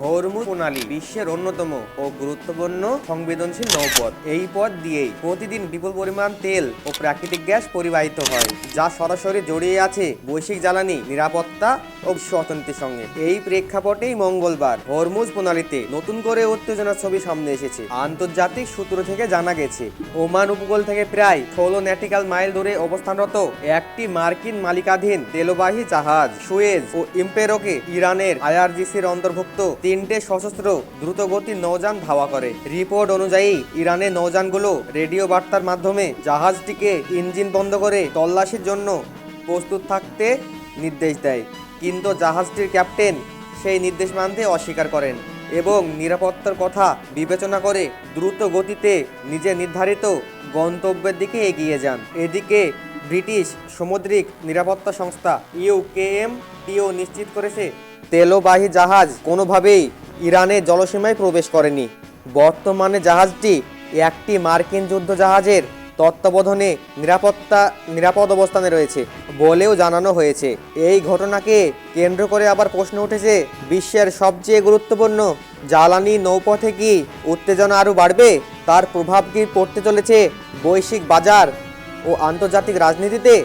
Hormuz প্রণালী বিশ্বের অন্যতম ও গুরুত্বপূর্ণ সংবেদনশীল নৌপথ। এই পথ দিয়েই প্রতিদিন বিপুল পরিমাণ তেল ও প্রাকৃতিক গ্যাস পরিবাহিত হয়, যা সরাসরি জড়িয়ে আছে বৈশ্বিক জ্বালানি নিরাপত্তা ও বিশ্ব অর্থনীতির সঙ্গে। এই প্রেক্ষাপটেই মঙ্গলবার হরমুজ প্রণালীতে নতুন করে উত্তেজনার ছবি সামনে এসেছে। আন্তর্জাতিক সূত্র থেকে জানা গেছে, ওমান উপকূল থেকে প্রায় 16 নটিক্যাল মাইল দূরে অবস্থানরত একটি মার্কিন মালিকাধীন তেলবাহী জাহাজ সুয়েজ ও ইম্পেরোকে ইরানের আইআরজিসির অন্তর্ভুক্ত 3টে সশস্ত্র দ্রুতগতির নৌযান ধাওয়া করে। রিপোর্ট অনুযায়ী ইরানের নৌযানগুলো রেডিও বার্তার মাধ্যমে জাহাজটিকে ইঞ্জিন বন্ধ করে তল্লাশির জন্য প্রস্তুত থাকতে নির্দেশ দেয়, কিন্তু জাহাজটির ক্যাপ্টেন সেই নির্দেশ মানতে অস্বীকার করেন এবং নিরাপত্তার কথা বিবেচনা করে দ্রুত গতিতে নিজের নির্ধারিত গন্তব্যের দিকে এগিয়ে যান। এদিকে ব্রিটিশ সামুদ্রিক নিরাপত্তা সংস্থা ইউকেএমটিও নিশ্চিত করেছে, তেলবাহী জাহাজ কোনোভাবেই ইরানের জলসীমায় প্রবেশ করেনি। বর্তমানে জাহাজটি একটি মার্কিন যুদ্ধ জাহাজের তত্ত্বাবধানে নিরাপদ অবস্থানে রয়েছে বলেও জানানো হয়েছে। এই ঘটনাকে কেন্দ্র করে আবার প্রশ্ন উঠেছে, বিশ্বের সবচেয়ে গুরুত্বপূর্ণ জ্বালানি নৌপথে কি উত্তেজনা আরও বাড়বে? তার প্রভাব কি পড়তে চলেছে বৈশ্বিক বাজার ও আন্তর্জাতিক রাজনীতিতে?